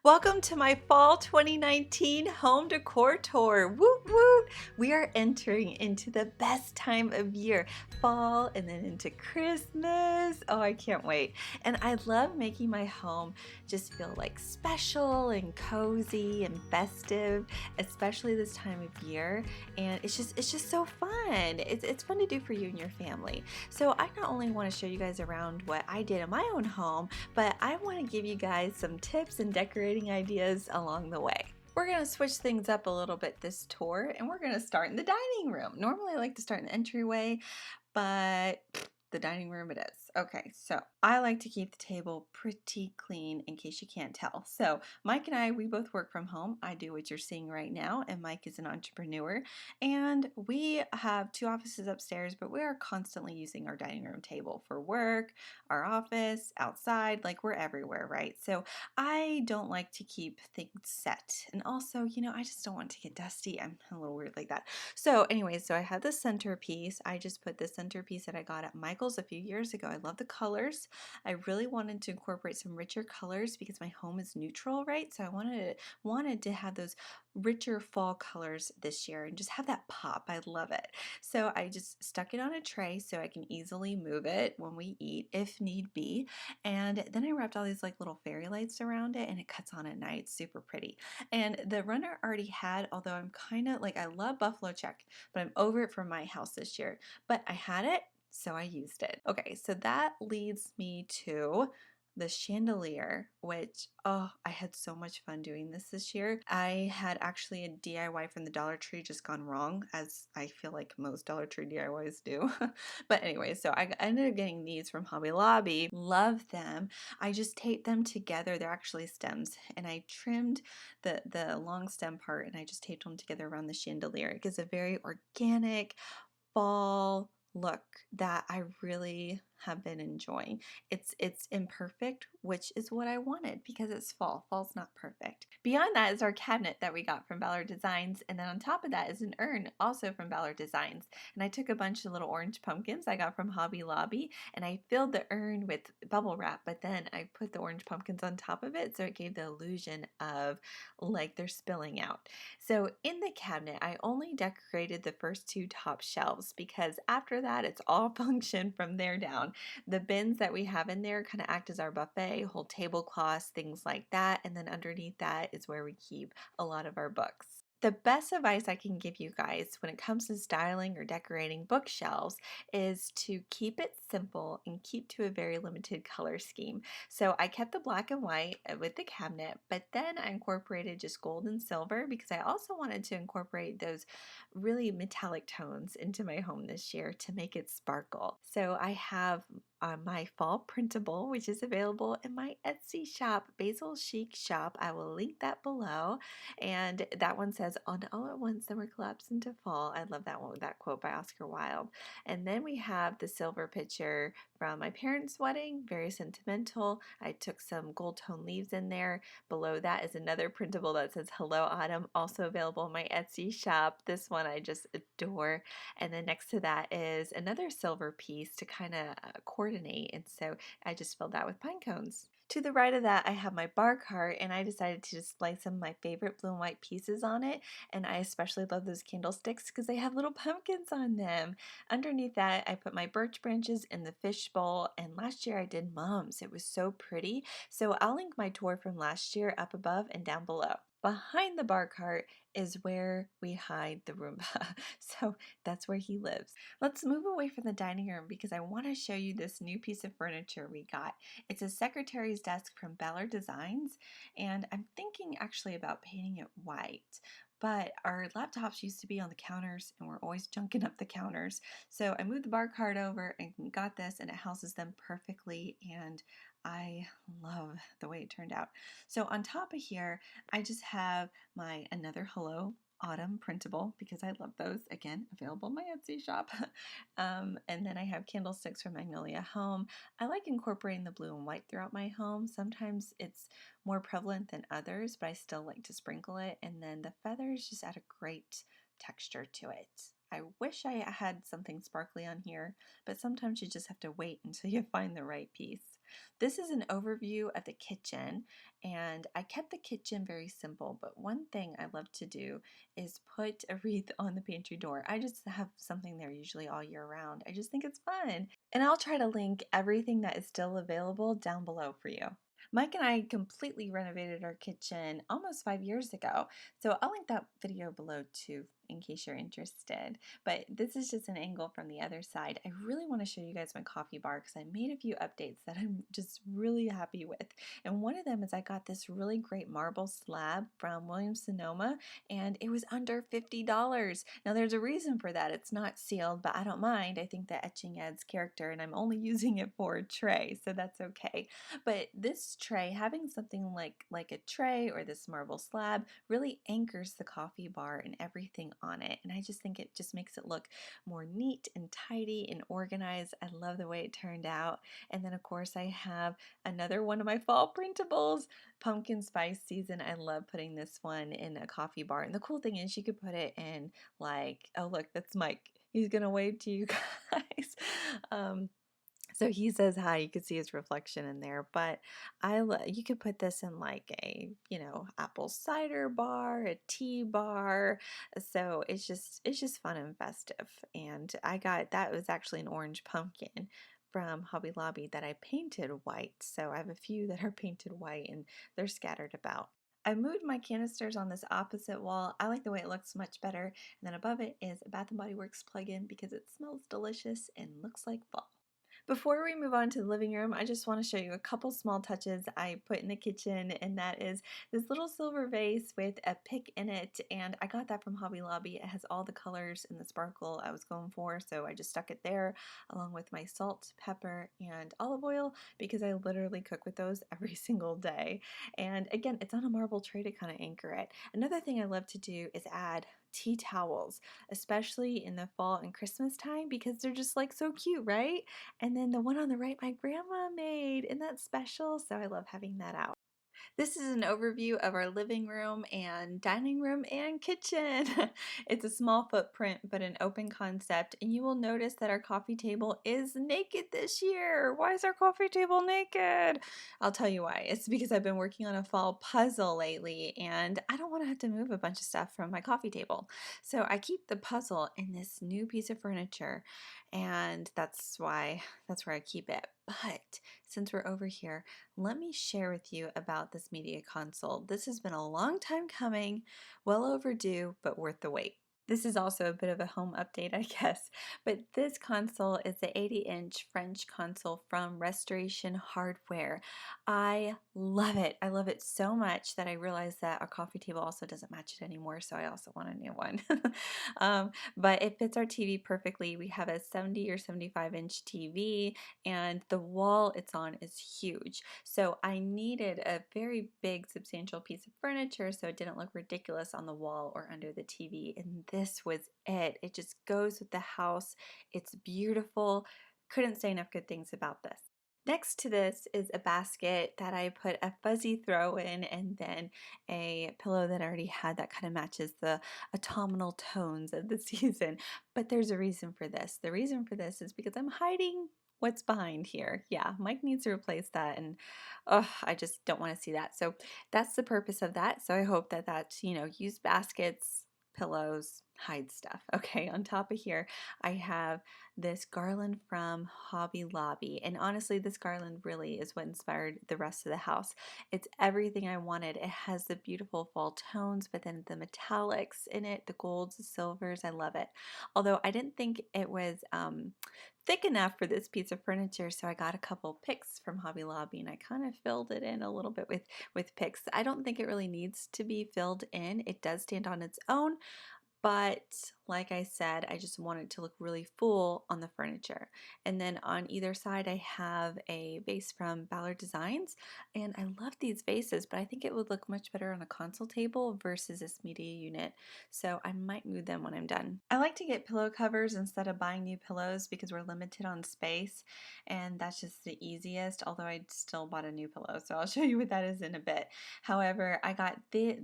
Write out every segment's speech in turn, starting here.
Welcome to my fall 2019 home decor tour. Woot woot! We are entering into the best time of year, fall and then into Christmas. Oh, I can't wait. And I love making my home just feel like special and cozy and festive, especially this time of year. And it's just so fun. It's fun to do for you and your family. So I not only want to show you guys around what I did in my own home, but I want to give you guys some tips and decorating ideas along the way. We're going to switch things up a little bit this tour, and we're going to start in the dining room. Normally I like to start in the entryway, but the dining room it is. Okay, so I like to keep the table pretty clean in case you can't tell. So Mike and I, we both work from home. I do what you're seeing right now, and Mike is an entrepreneur. And we have two offices upstairs, but we are constantly using our dining room table for work, our office, outside, like we're everywhere, right? So I don't like to keep things set. And also, I just don't want to get dusty. I'm a little weird like that. So anyways, so I have this centerpiece. I just put this centerpiece that I got at Michael's a few years ago. I love the colors. I really wanted to incorporate some richer colors because my home is neutral, right? So I wanted to have those richer fall colors this year and just have that pop. I love it. So I just stuck it on a tray so I can easily move it when we eat if need be. And then I wrapped all these like little fairy lights around it, and it cuts on at night. Super pretty. And the runner already had, although I'm kind of like, I love Basilchic, but I'm over it from my house this year. But I had it, so I used it. Okay, so that leads me to the chandelier, which, oh, I had so much fun doing this year. I had actually a DIY from the Dollar Tree just gone wrong, as I feel like most Dollar Tree DIYs do. But anyway, so I ended up getting these from Hobby Lobby. Love them. I just taped them together. They're actually stems, and I trimmed the long stem part, and I just taped them together around the chandelier. It gives a very organic fall look that I really have been enjoying. It's imperfect, which is what I wanted because it's fall. Fall's not perfect. Beyond that is our cabinet that we got from Ballard Designs, and then on top of that is an urn also from Ballard Designs. And I took a bunch of little orange pumpkins I got from Hobby Lobby, and I filled the urn with bubble wrap, but then I put the orange pumpkins on top of it so it gave the illusion of like they're spilling out. So in the cabinet, I only decorated the first two top shelves because after that, it's all function from there down. The bins that we have in there kind of act as our buffet, hold tablecloths, things like that. And then underneath that is where we keep a lot of our books. The best advice I can give you guys when it comes to styling or decorating bookshelves is to keep it simple and keep to a very limited color scheme. So I kept the black and white with the cabinet, but then I incorporated just gold and silver because I also wanted to incorporate those really metallic tones into my home this year to make it sparkle. So I have my fall printable, which is available in my Etsy shop, Basilchic shop. I will link that below. And that one says, "On all at once, summer collapsed into fall." I love that one, that quote by Oscar Wilde. And then we have the silver picture from my parents' wedding, very sentimental. I took some gold tone leaves in there. Below that is another printable that says "Hello Autumn," also available in my Etsy shop. This one I just adore. And then next to that is another silver piece to kind of coordinate, and so I just filled that with pine cones. To the right of that, I have my bar cart, and I decided to display some of my favorite blue and white pieces on it, and I especially love those candlesticks because they have little pumpkins on them. Underneath that, I put my birch branches in the fishbowl, and last year I did mums. It was so pretty, so I'll link my tour from last year up above and down below. Behind the bar cart is where we hide the Roomba, so that's where he lives. Let's move away from the dining room because I want to show you this new piece of furniture we got. It's a secretary's desk from Ballard Designs, and I'm thinking actually about painting it white. But our laptops used to be on the counters, and we're always junking up the counters. So I moved the bar cart over and got this, and it houses them perfectly, and I love the way it turned out. So on top of here, I just have my another Hello Autumn printable because I love those. Again, available in my Etsy shop. And then I have candlesticks from Magnolia Home. I like incorporating the blue and white throughout my home. Sometimes it's more prevalent than others, but I still like to sprinkle it. And then the feathers just add a great texture to it. I wish I had something sparkly on here, but sometimes you just have to wait until you find the right piece. This is an overview of the kitchen, and I kept the kitchen very simple, but one thing I love to do is put a wreath on the pantry door. I just have something there usually all year round. I just think it's fun. And I'll try to link everything that is still available down below for you. Mike and I completely renovated our kitchen almost 5 years ago, so I'll link that video below too in case you're interested. But this is just an angle from the other side. I really want to show you guys my coffee bar because I made a few updates that I'm just really happy with. And one of them is I got this really great marble slab from Williams-Sonoma, and it was under $50. Now there's a reason for that. It's not sealed, but I don't mind. I think the etching adds character, and I'm only using it for a tray, so that's okay. But this tray, having something like a tray or this marble slab, really anchors the coffee bar and everything on it. And I just think it just makes it look more neat and tidy and organized. I love the way it turned out. And then of course I have another one of my fall printables, pumpkin spice season. I love putting this one in a coffee bar. And the cool thing is you could put it in like, oh look, that's Mike. He's gonna wave to you guys. So he says hi, you can see his reflection in there, but you could put this in like a, apple cider bar, a tea bar. So it's just fun and festive. And that was actually an orange pumpkin from Hobby Lobby that I painted white. So I have a few that are painted white and they're scattered about. I moved my canisters on this opposite wall. I like the way it looks much better. And then above it is a Bath & Body Works plug-in because it smells delicious and looks like fall. Before we move on to the living room, I just want to show you a couple small touches I put in the kitchen, and that is this little silver vase with a pick in it, and I got that from Hobby Lobby. It has all the colors and the sparkle I was going for, so I just stuck it there along with my salt, pepper, and olive oil because I literally cook with those every single day. And again, it's on a marble tray to kind of anchor it. Another thing I love to do is add tea towels, especially in the fall and Christmas time because they're just like so cute, right? And then the one on the right my grandma made, and that's special, so I love having that out. This is an overview of our living room and dining room and kitchen. It's a small footprint but an open concept, and you will notice that our coffee table is naked this year. Why is our coffee table naked? I'll tell you why. It's because I've been working on a fall puzzle lately and I don't want to have to move a bunch of stuff from my coffee table. So I keep the puzzle in this new piece of furniture, and that's where I keep it. But since we're over here, let me share with you about this media console. This has been a long time coming, well overdue, but worth the wait. This is also a bit of a home update, I guess, but this console is the 80-inch French console from Restoration Hardware. I love it. I love it so much that I realized that our coffee table also doesn't match it anymore, so I also want a new one. But it fits our TV perfectly. We have a 70 or 75-inch TV, and the wall it's on is huge. So I needed a very big, substantial piece of furniture so it didn't look ridiculous on the wall or under the TV, and this was it. It just goes with the house. It's beautiful. Couldn't say enough good things about this. Next to this is a basket that I put a fuzzy throw in and then a pillow that I already had that kind of matches the autumnal tones of the season. But there's a reason for this. The reason for this is because I'm hiding what's behind here. Yeah, Mike needs to replace that, and I just don't want to see that. So that's the purpose of that. So I hope that that's, used baskets, pillows, hide stuff. Okay, on top of here, I have this garland from Hobby Lobby. And honestly, this garland really is what inspired the rest of the house. It's everything I wanted. It has the beautiful fall tones, but then the metallics in it, the golds, the silvers. I love it. Although I didn't think it was thick enough for this piece of furniture, so I got a couple picks from Hobby Lobby and I kind of filled it in a little bit with picks. I don't think it really needs to be filled in. It does stand on its own, but like I said, I just want it to look really full on the furniture. And then on either side, I have a vase from Ballard Designs, and I love these vases, but I think it would look much better on a console table versus this media unit. So I might move them when I'm done. I like to get pillow covers instead of buying new pillows because we're limited on space, and that's just the easiest, although I still bought a new pillow, so I'll show you what that is in a bit. However, I got the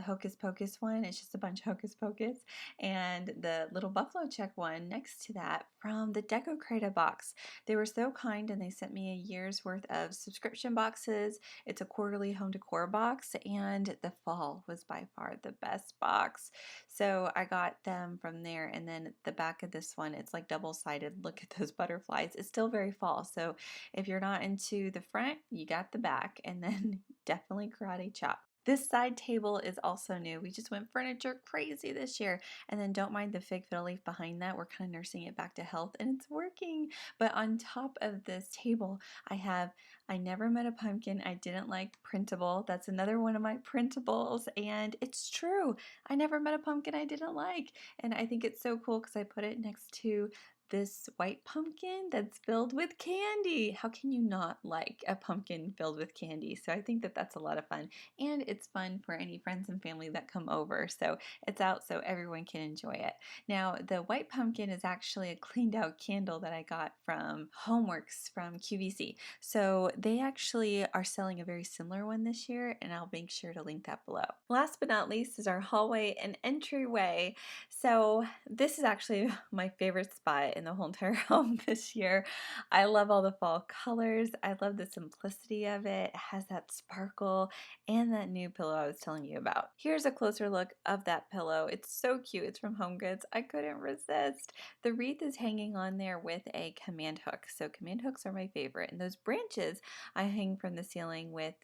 Hocus Pocus one. It's just a bunch of Hocus Pocus, and and the little buffalo check one next to that from the Decor box. They were so kind and they sent me a year's worth of subscription boxes. It's a quarterly home decor box, and the fall was by far the best box. So I got them from there, and then the back of this one, it's like double-sided. Look at those butterflies. It's still very fall. So if you're not into the front, you got the back, and then definitely karate chop. This side table is also new. We just went furniture crazy this year. And then don't mind the fig fiddle leaf behind that. We're kind of nursing it back to health and it's working. But on top of this table, I never met a pumpkin I didn't like printable. That's another one of my printables. And it's true. I never met a pumpkin I didn't like. And I think it's so cool because I put it next to this white pumpkin that's filled with candy. How can you not like a pumpkin filled with candy? So I think that that's a lot of fun, and it's fun for any friends and family that come over. So it's out so everyone can enjoy it. Now the white pumpkin is actually a cleaned out candle that I got from Homeworks from QVC. So they actually are selling a very similar one this year, and I'll make sure to link that below. Last but not least is our hallway and entryway. So this is actually my favorite spot in the whole entire home this year. I love all the fall colors. I love the simplicity of it. It has that sparkle and that new pillow I was telling you about. Here's a closer look of that pillow. It's so cute. It's from Home Goods. I couldn't resist. The wreath is hanging on there with a command hook. So command hooks are my favorite. And those branches I hang from the ceiling with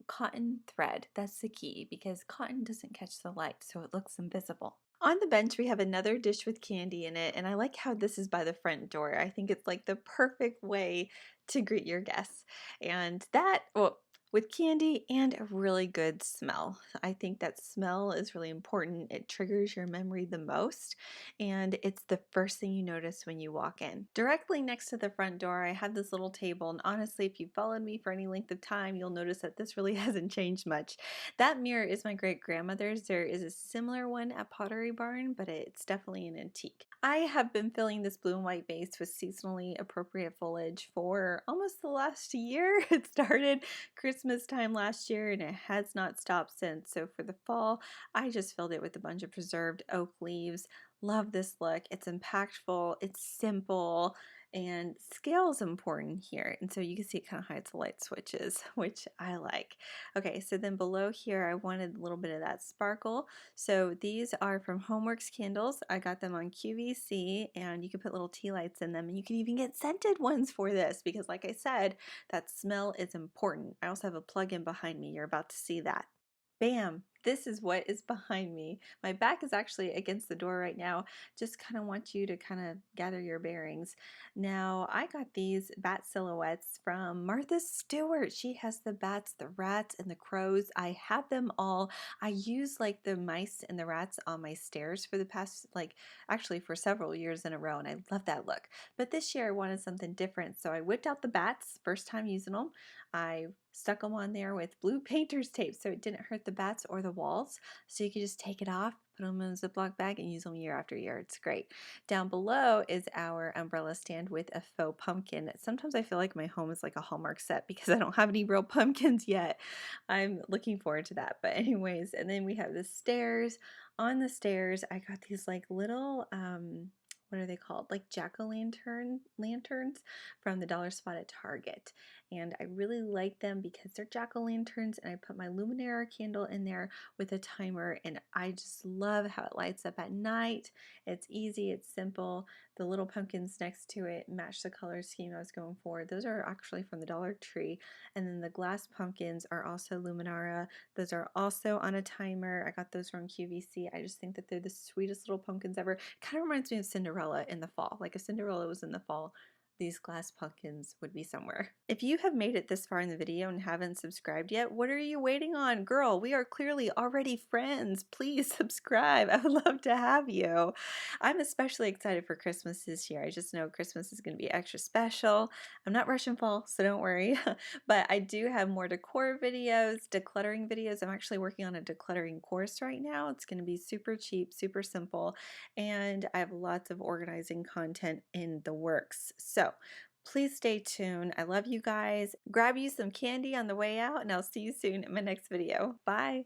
cotton thread. That's the key because cotton doesn't catch the light, so it looks invisible. On the bench, we have another dish with candy in it, and I like how this is by the front door. I think it's like the perfect way to greet your guests. And that, well, with candy and a really good smell. I think that smell is really important. It triggers your memory the most, and it's the first thing you notice when you walk in. Directly next to the front door, I have this little table, and honestly, if you've followed me for any length of time, you'll notice that this really hasn't changed much. That mirror is my great-grandmother's. There is a similar one at Pottery Barn, but it's definitely an antique. I have been filling this blue and white vase with seasonally appropriate foliage for almost the last year. It started Christmas time last year and it has not stopped since. So for the fall, I just filled it with a bunch of preserved oak leaves. Love this look. It's impactful, it's simple, and scale is important here. And so you can see it kind of hides the light switches, which I like. Okay, so then below here, I wanted a little bit of that sparkle. So these are from Homeworks candles. I got them on QVC, and you can put little tea lights in them, and you can even get scented ones for this because like I said, that smell is important. I also have a plug-in behind me. You're about to see that. Bam! This is what is behind me. My back is actually against the door right now. Just kind of want you to kind of gather your bearings. Now, I got these bat silhouettes from Martha Stewart. She has the bats, the rats, and the crows. I have them all. I use like the mice and the rats on my stairs for the past, actually for several years in a row, and I love that look. But this year I wanted something different, so I whipped out the bats, first time using them. I stuck them on there with blue painter's tape so it didn't hurt the bats or the walls. So you could just take it off, put them in a Ziploc bag, and use them year after year. It's great. Down below is our umbrella stand with a faux pumpkin. Sometimes I feel like my home is like a Hallmark set because I don't have any real pumpkins yet. I'm looking forward to that. But anyways, and then we have the stairs. On the stairs, I got these like little what are they called? Like jack-o'-lantern lanterns from the dollar spot at Target. And I really like them because they're jack-o'-lanterns, and I put my Luminara candle in there with a timer, and I just love how it lights up at night. It's easy, it's simple. The little pumpkins next to it match the color scheme I was going for. Those are actually from the Dollar Tree. And then the glass pumpkins are also Luminara. Those are also on a timer. I got those from QVC. I just think that they're the sweetest little pumpkins ever. Kind of reminds me of Cinderella in the fall. Like if Cinderella was in the fall, these glass pumpkins would be somewhere. If you have made it this far in the video and haven't subscribed yet, what are you waiting on? Girl, we are clearly already friends. Please subscribe. I would love to have you. I'm especially excited for Christmas this year. I just know Christmas is going to be extra special. I'm not rushing fall, so don't worry. But I do have more decor videos, decluttering videos. I'm actually working on a decluttering course right now. It's going to be super cheap, super simple, and I have lots of organizing content in the works. So please stay tuned. I love you guys. Grab you some candy on the way out, and I'll see you soon in my next video. Bye.